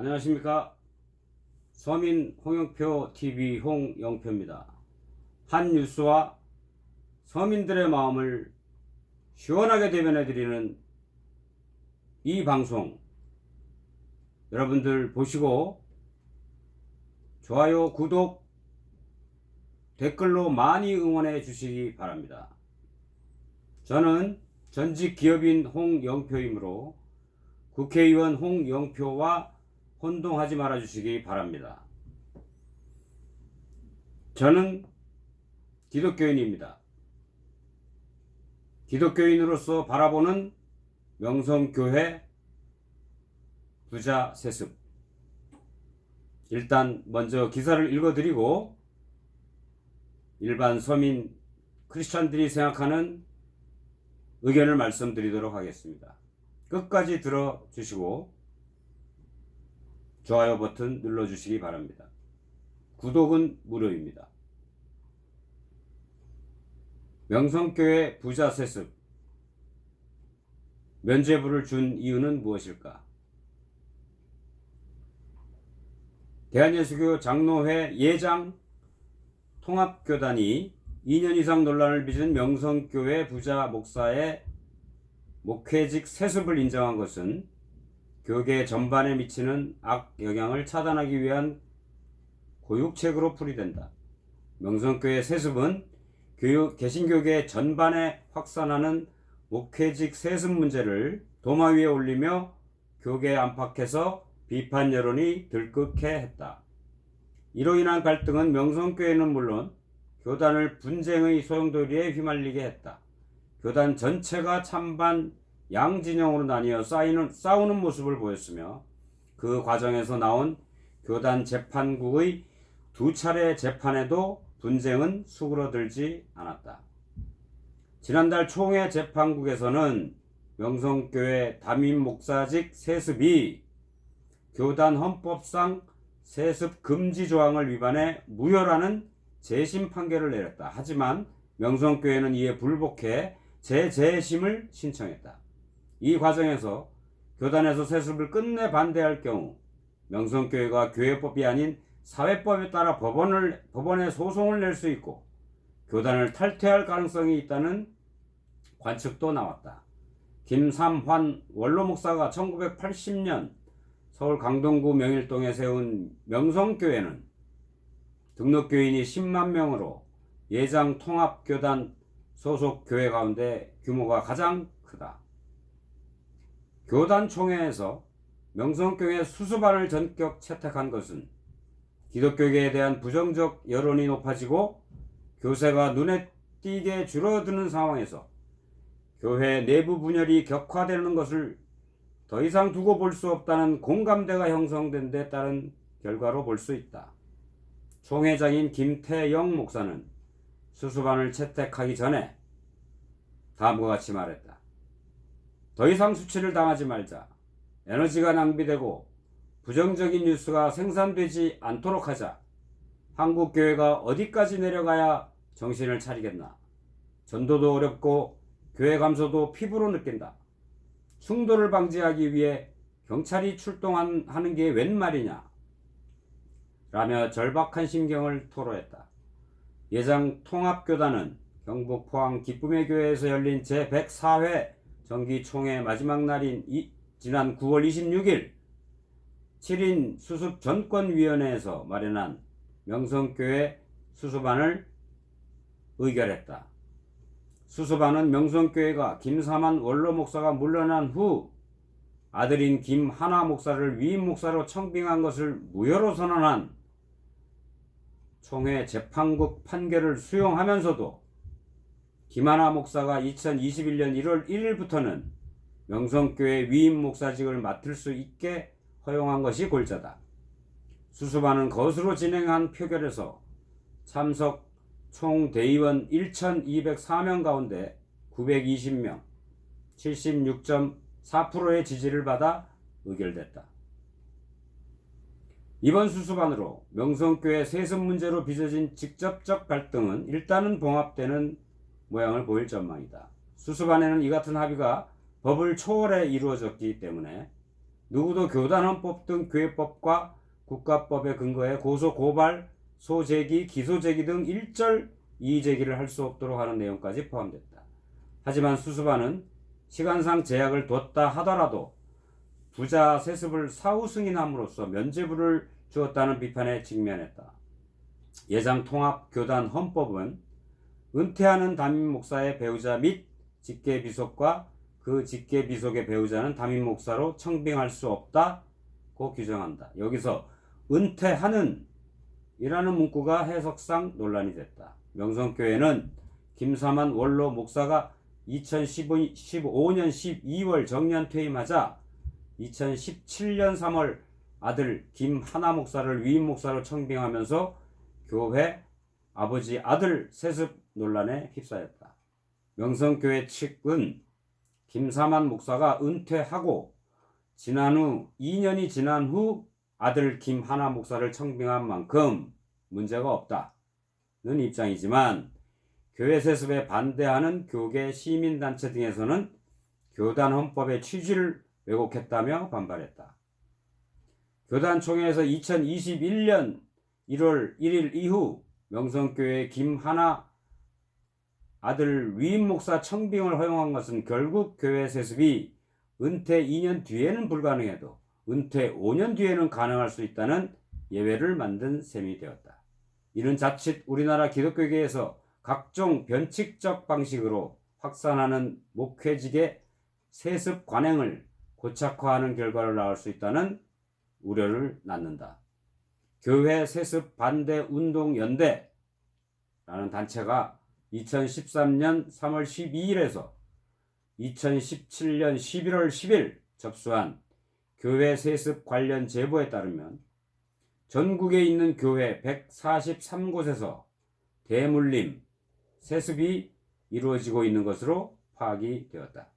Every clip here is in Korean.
안녕하십니까. 서민 홍영표 TV 홍영표입니다. 한 뉴스와 서민들의 마음을 시원하게 대변해 드리는 이 방송, 여러분들 보시고 좋아요, 구독, 댓글로 많이 응원해 주시기 바랍니다. 저는 전직 기업인 홍영표이므로 국회의원 홍영표와 혼동하지 말아 주시기 바랍니다. 저는 기독교인입니다. 기독교인으로서 바라보는 명성교회 부자 세습. 일단 먼저 기사를 읽어드리고 일반 서민 크리스찬들이 생각하는 의견을 말씀드리도록 하겠습니다. 끝까지 들어주시고 좋아요 버튼 눌러주시기 바랍니다. 구독은 무료입니다. 명성교회 부자 세습. 면죄부를 준 이유는 무엇일까? 대한예수교 장로회 예장 통합교단이 2년 이상 논란을 빚은 명성교회 부자 목사의 목회직 세습을 인정한 것은 교계 전반에 미치는 악영향을 차단하기 위한 고육책으로 풀이된다. 명성교회 세습은 개신교계 전반에 확산하는 목회직 세습 문제를 도마 위에 올리며 교계 안팎에서 비판 여론이 들끓게 했다. 이로 인한 갈등은 명성교회는 물론 교단을 분쟁의 소용돌이에 휘말리게 했다. 교단 전체가 찬반 양진영으로 나뉘어 싸우는 모습을 보였으며 그 과정에서 나온 교단 재판국의 2차례 재판에도 분쟁은 수그러들지 않았다. 지난달 총회 재판국에서는 명성교회 담임 목사직 세습이 교단 헌법상 세습 금지 조항을 위반해 무효라는 재심 판결을 내렸다. 하지만 명성교회는 이에 불복해 재심을 신청했다. 이 과정에서 교단에서 세습을 끝내 반대할 경우 명성교회가 교회법이 아닌 사회법에 따라 법원에 소송을 낼 수 있고 교단을 탈퇴할 가능성이 있다는 관측도 나왔다. 김삼환 원로 목사가 1980년 서울 강동구 명일동에 세운 명성교회는 등록교인이 10만 명으로 예장 통합교단 소속 교회 가운데 규모가 가장 크다. 교단 총회에서 명성교회 수수반을 전격 채택한 것은 기독교계에 대한 부정적 여론이 높아지고 교세가 눈에 띄게 줄어드는 상황에서 교회 내부 분열이 격화되는 것을 더 이상 두고 볼 수 없다는 공감대가 형성된 데 따른 결과로 볼 수 있다. 총회장인 김태영 목사는 수수반을 채택하기 전에 다음과 같이 말했다. 더 이상 수치를 당하지 말자. 에너지가 낭비되고 부정적인 뉴스가 생산되지 않도록 하자. 한국교회가 어디까지 내려가야 정신을 차리겠나. 전도도 어렵고 교회 감소도 피부로 느낀다. 충돌을 방지하기 위해 경찰이 출동하는 게 웬 말이냐. 라며 절박한 심경을 토로했다. 예장 통합교단은 경북 포항 기쁨의 교회에서 열린 제104회 정기총회 마지막 날인 지난 9월 26일 7인 수습전권위원회에서 마련한 명성교회 수습안을 의결했다. 수습안은 명성교회가 김삼환 원로 목사가 물러난 후 아들인 김하나 목사를 위임 목사로 청빙한 것을 무효로 선언한 총회 재판국 판결을 수용하면서도 김하나 목사가 2021년 1월 1일부터는 명성교회 위임 목사직을 맡을 수 있게 허용한 것이 골자다. 수습안은 것으로 진행한 표결에서 참석 총 대의원 1,204명 가운데 920명, 76.4%의 지지를 받아 의결됐다. 이번 수습안으로 명성교회 세습 문제로 빚어진 직접적 갈등은 일단은 봉합되는 모양을 보일 전망이다. 수습안에는 이 같은 합의가 법을 초월해 이루어졌기 때문에 누구도 교단 헌법 등 교회법과 국가법에 근거해 고소, 고발, 소제기, 기소제기 등 일절 이의제기를 할 수 없도록 하는 내용까지 포함됐다. 하지만 수수반은 시간상 제약을 뒀다 하더라도 부자 세습을 사후 승인함으로써 면죄부를 주었다는 비판에 직면했다. 예장 통합교단 헌법은 은퇴하는 담임 목사의 배우자 및 직계비속과 그 직계비속의 배우자는 담임 목사로 청빙할 수 없다고 규정한다. 여기서 은퇴하는 이라는 문구가 해석상 논란이 됐다. 명성교회는 김사만 원로 목사가 2015년 12월 정년 퇴임하자 2017년 3월 아들 김하나 목사를 위임 목사로 청빙하면서 교회 아버지 아들 세습 논란에 휩싸였다. 명성교회 측은 김사만 목사가 은퇴하고 지난 후 2년이 지난 후 아들 김하나 목사를 청빙한 만큼 문제가 없다는 입장이지만 교회 세습에 반대하는 교계 시민단체 등에서는 교단 헌법의 취지를 왜곡했다며 반발했다. 교단총회에서 2021년 1월 1일 이후 명성교회 김하나 아들 위임 목사 청빙을 허용한 것은 결국 교회 세습이 은퇴 2년 뒤에는 불가능해도 은퇴 5년 뒤에는 가능할 수 있다는 예외를 만든 셈이 되었다. 이는 자칫 우리나라 기독교계에서 각종 변칙적 방식으로 확산하는 목회직의 세습 관행을 고착화하는 결과를 낳을 수 있다는 우려를 낳는다. 교회 세습 반대 운동 연대라는 단체가 2013년 3월 12일에서 2017년 11월 10일 접수한 교회 세습 관련 제보에 따르면 전국에 있는 교회 143곳에서 대물림, 세습이 이루어지고 있는 것으로 파악이 되었다.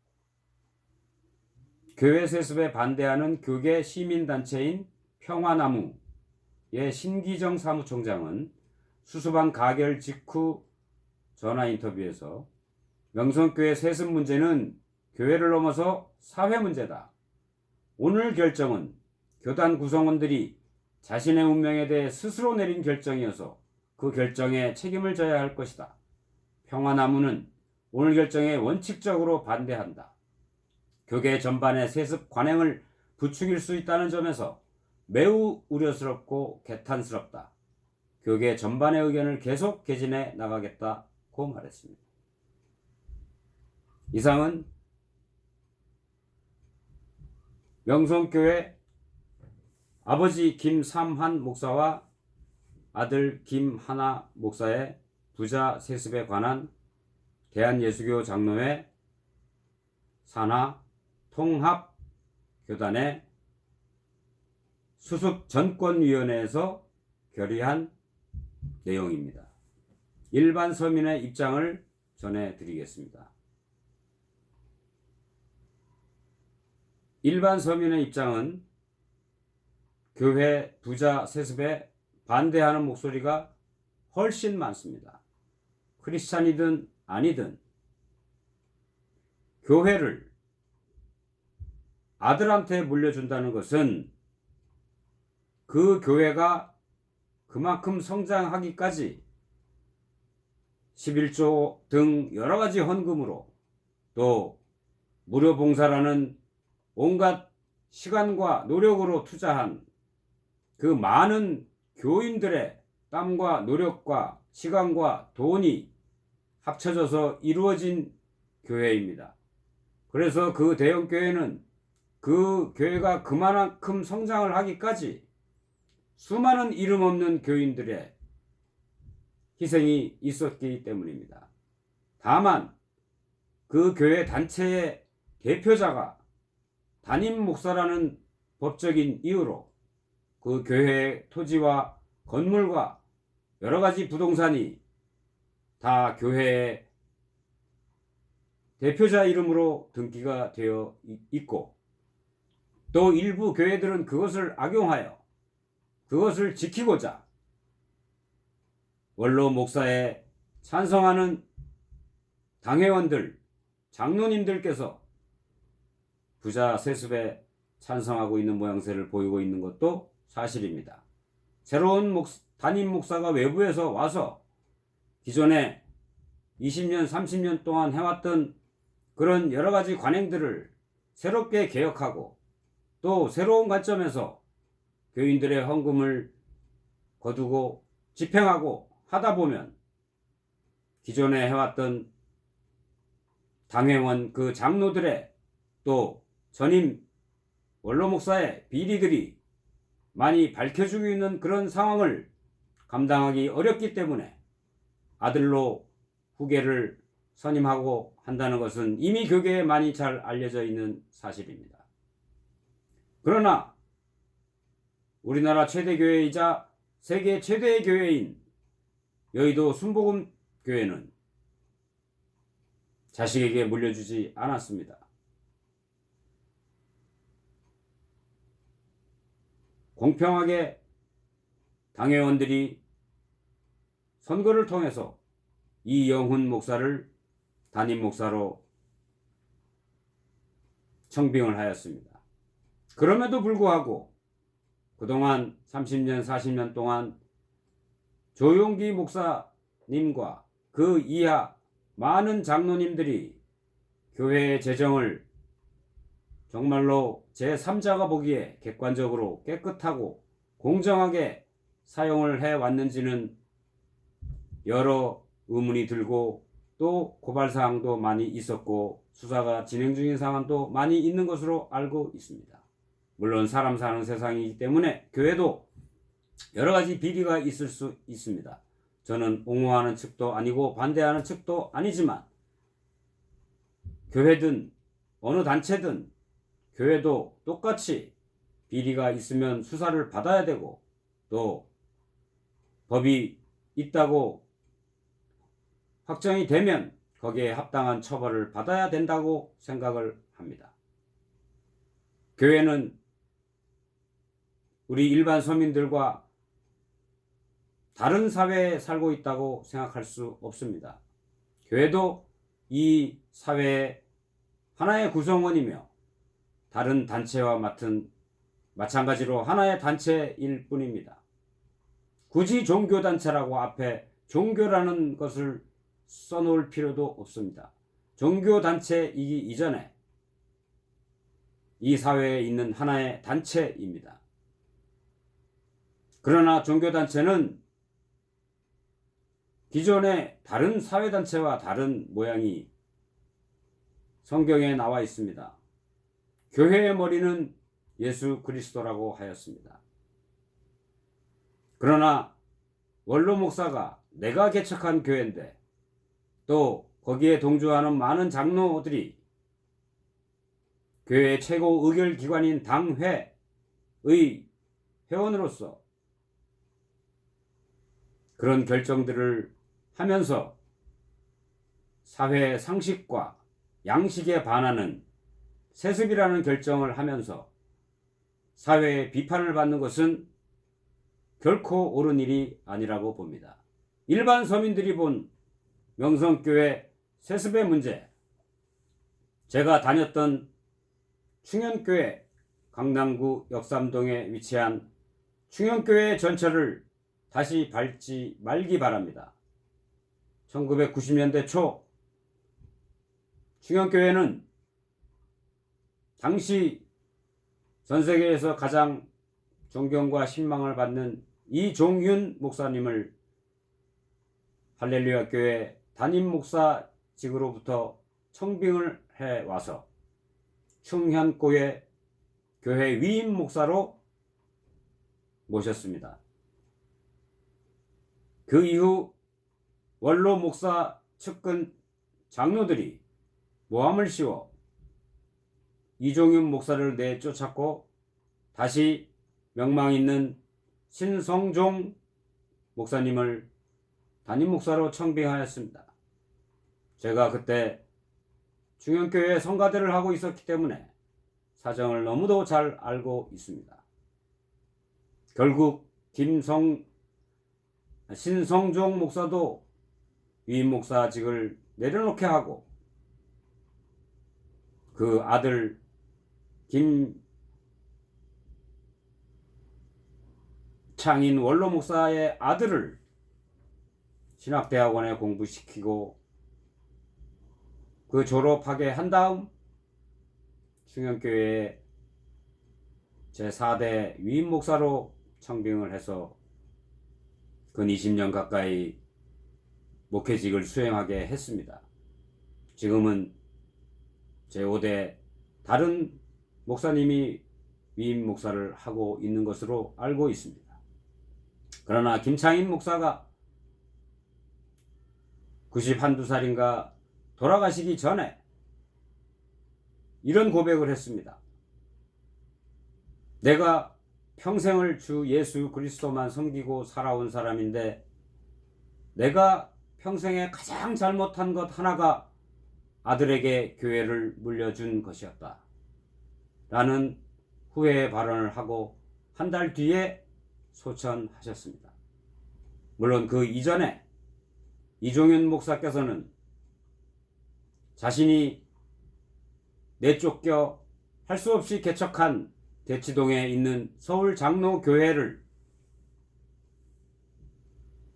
교회 세습에 반대하는 교계 시민단체인 평화나무의 신기정 사무총장은 수수반 가결 직후 전화 인터뷰에서 명성교회 세습 문제는 교회를 넘어서 사회 문제다. 오늘 결정은 교단 구성원들이 자신의 운명에 대해 스스로 내린 결정이어서 그 결정에 책임을 져야 할 것이다. 평화나무는 오늘 결정에 원칙적으로 반대한다. 교계 전반의 세습 관행을 부추길 수 있다는 점에서 매우 우려스럽고 개탄스럽다. 교계 전반의 의견을 계속 개진해 나가겠다고 말했습니다. 이상은 명성교회 아버지 김삼환 목사와 아들 김하나 목사의 부자 세습에 관한 대한예수교 장로회 산하 통합교단의 수습전권위원회에서 결의한 내용입니다. 일반 서민의 입장을 전해드리겠습니다. 일반 서민의 입장은 교회 부자 세습에 반대하는 목소리가 훨씬 많습니다. 크리스찬이든 아니든 교회를 아들한테 물려준다는 것은 그 교회가 그만큼 성장하기까지 11조 등 여러 가지 헌금으로 또 무료 봉사라는 온갖 시간과 노력으로 투자한 그 많은 교인들의 땀과 노력과 시간과 돈이 합쳐져서 이루어진 교회입니다. 그래서 그 대형교회는 그 교회가 그만큼 성장을 하기까지 수많은 이름 없는 교인들의 희생이 있었기 때문입니다. 다만 그 교회 단체의 대표자가 담임 목사라는 법적인 이유로 그 교회의 토지와 건물과 여러 가지 부동산이 다 교회의 대표자 이름으로 등기가 되어 있고 또 일부 교회들은 그것을 악용하여 그것을 지키고자 원로 목사에 찬성하는 당회원들, 장로님들께서 부자 세습에 찬성하고 있는 모양새를 보이고 있는 것도 사실입니다. 새로운 담임 목사가 외부에서 와서 기존에 20년, 30년 동안 해왔던 그런 여러 가지 관행들을 새롭게 개혁하고 또 새로운 관점에서 교인들의 헌금을 거두고 집행하고 하다 보면 기존에 해왔던 당회원 그 장로들의 또 전임 원로 목사의 비리들이 많이 밝혀지고 있는 그런 상황을 감당하기 어렵기 때문에 아들로 후계를 선임하고 한다는 것은 이미 교계에 많이 잘 알려져 있는 사실입니다. 그러나 우리나라 최대 교회이자 세계 최대의 교회인 여의도 순복음 교회는 자식에게 물려주지 않았습니다. 공평하게 당회원들이 선거를 통해서 이영훈 목사를 담임 목사로 청빙을 하였습니다. 그럼에도 불구하고 그동안 30년, 40년 동안 조용기 목사님과 그 이하 많은 장로님들이 교회의 재정을 정말로 제3자가 보기에 객관적으로 깨끗하고 공정하게 사용을 해왔는지는 여러 의문이 들고 또 고발사항도 많이 있었고 수사가 진행 중인 사안도 많이 있는 것으로 알고 있습니다. 물론 사람 사는 세상이기 때문에 교회도 여러 가지 비리가 있을 수 있습니다. 저는 옹호하는 측도 아니고 반대하는 측도 아니지만 교회든 어느 단체든 교회도 똑같이 비리가 있으면 수사를 받아야 되고 또 법이 있다고 확정이 되면 거기에 합당한 처벌을 받아야 된다고 생각을 합니다. 교회는 우리 일반 서민들과 다른 사회에 살고 있다고 생각할 수 없습니다. 교회도 이 사회의 하나의 구성원이며 다른 단체와 마찬가지로 하나의 단체일 뿐입니다. 굳이 종교단체라고 앞에 종교라는 것을 써놓을 필요도 없습니다. 종교단체이기 이전에 이 사회에 있는 하나의 단체입니다. 그러나 종교단체는 기존의 다른 사회단체와 다른 모양이 성경에 나와 있습니다. 교회의 머리는 예수 그리스도라고 하였습니다. 그러나 원로 목사가 내가 개척한 교회인데 또 거기에 동조하는 많은 장로들이 교회의 최고 의결기관인 당회의 회원으로서 그런 결정들을 하면서 사회 상식과 양식에 반하는 세습이라는 결정을 하면서 사회의 비판을 받는 것은 결코 옳은 일이 아니라고 봅니다. 일반 서민들이 본 명성교회 세습의 문제, 제가 다녔던 충현교회 강남구 역삼동에 위치한 충현교회 전철을 다시 밟지 말기 바랍니다. 1990년대 초 충현교회는 당시 전 세계에서 가장 존경과 신망을 받는 이종윤 목사님을 할렐루야 교회 담임 목사직으로부터 청빙을 해와서 충현교회 교회 위임 목사로 모셨습니다. 그 이후 원로 목사 측근 장로들이 모함을 씌워 이종윤 목사를 내쫓았고 다시 명망 있는 신성종 목사님을 담임 목사로 청빙하였습니다. 제가 그때 충현교회 성가대를 하고 있었기 때문에 사정을 너무도 잘 알고 있습니다. 결국 신성종 목사도 위임 목사직을 내려놓게 하고 그 아들 김창인 원로 목사의 아들을 신학대학원에 공부시키고 그 졸업하게 한 다음 충영교회에 제4대 위임 목사로 청빙을 해서 근 20년 가까이 목회직을 수행하게 했습니다. 지금은 제5대 다른 목사님이 위임 목사를 하고 있는 것으로 알고 있습니다. 그러나 김창인 목사가 91~2살인가 돌아가시기 전에 이런 고백을 했습니다. 내가 평생을 주 예수 그리스도만 섬기고 살아온 사람인데 내가 평생에 가장 잘못한 것 하나가 아들에게 교회를 물려준 것이었다. 라는 후회의 발언을 하고 한 달 뒤에 소천하셨습니다. 물론 그 이전에 이종윤 목사께서는 자신이 내쫓겨 할 수 없이 개척한 대치동에 있는 서울 장로교회를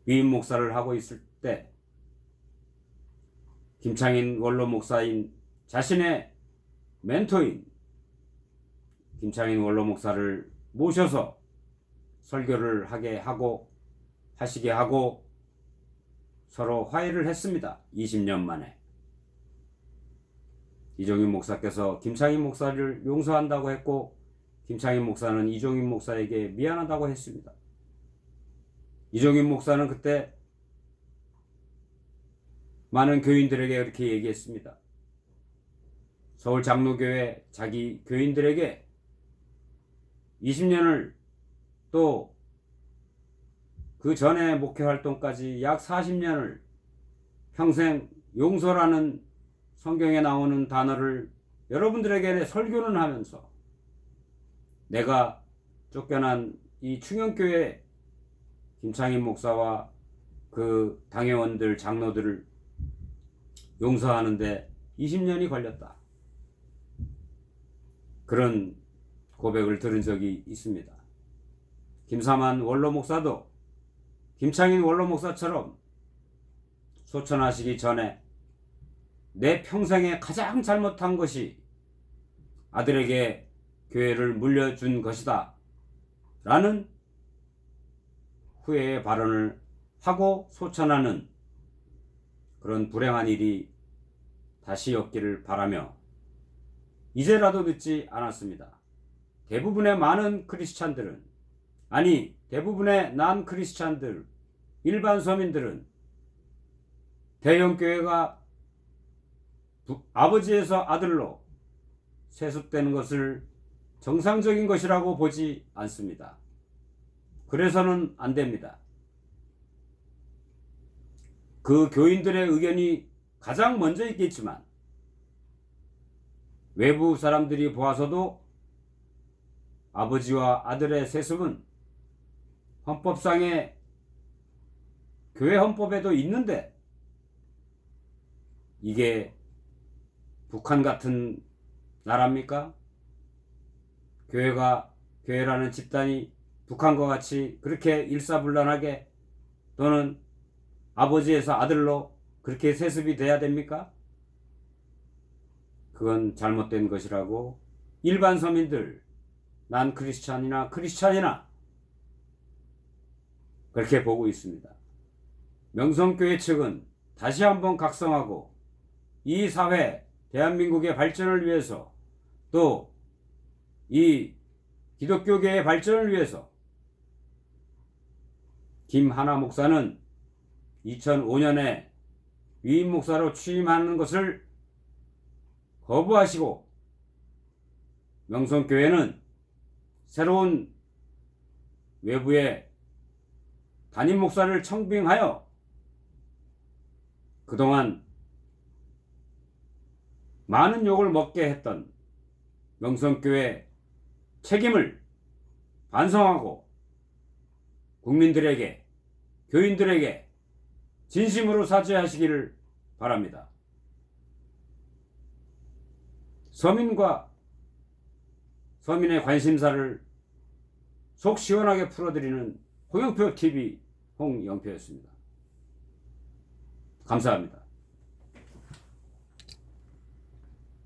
위임 목사를 하고 있을 때 김창인 원로 목사인 자신의 멘토인 김창인 원로 목사를 모셔서 설교를 하시게 하고 서로 화해를 했습니다. 20년 만에. 이종윤 목사께서 김창인 목사를 용서한다고 했고 김창인 목사는 이종윤 목사에게 미안하다고 했습니다. 이종윤 목사는 그때 많은 교인들에게 이렇게 얘기했습니다. 서울 장로교회 자기 교인들에게 20년을 또 그 전에 목회 활동까지 약 40년을 평생 용서라는 성경에 나오는 단어를 여러분들에게 설교는 하면서 내가 쫓겨난 이 충영교회 김창인 목사와 그 당회원들 장로들을 용서하는데 20년이 걸렸다. 그런 고백을 들은 적이 있습니다. 김사만 원로 목사도 김창인 원로 목사처럼 소천하시기 전에 내 평생에 가장 잘못한 것이 아들에게 교회를 물려준 것이다 라는 후회의 발언을 하고 소천하는 그런 불행한 일이 다시 없기를 바라며 이제라도 늦지 않았습니다. 대부분의 많은 크리스찬들은 대부분의 난 크리스찬들 일반 서민들은 대형교회가 아버지에서 아들로 세습되는 것을 정상적인 것이라고 보지 않습니다. 그래서는 안 됩니다. 그 교인들의 의견이 가장 먼저 있겠지만 외부 사람들이 보아서도 아버지와 아들의 세습은 헌법상의 교회 헌법에도 있는데 이게 북한 같은 나라입니까? 교회라는 집단이 북한과 같이 그렇게 일사불란하게 또는 아버지에서 아들로 그렇게 세습이 돼야 됩니까? 그건 잘못된 것이라고 일반 서민들, 난 크리스찬이나 그렇게 보고 있습니다. 명성교회 측은 다시 한번 각성하고 이 사회, 대한민국의 발전을 위해서 또 이 기독교계의 발전을 위해서 김하나 목사는 2005년에 위임 목사로 취임하는 것을 거부하시고 명성교회는 새로운 외부의 담임 목사를 청빙하여 그동안 많은 욕을 먹게 했던 명성교회 책임을 반성하고 국민들에게, 교인들에게 진심으로 사죄하시기를 바랍니다. 서민의 관심사를 속 시원하게 풀어드리는 홍영표 TV 홍영표였습니다. 감사합니다.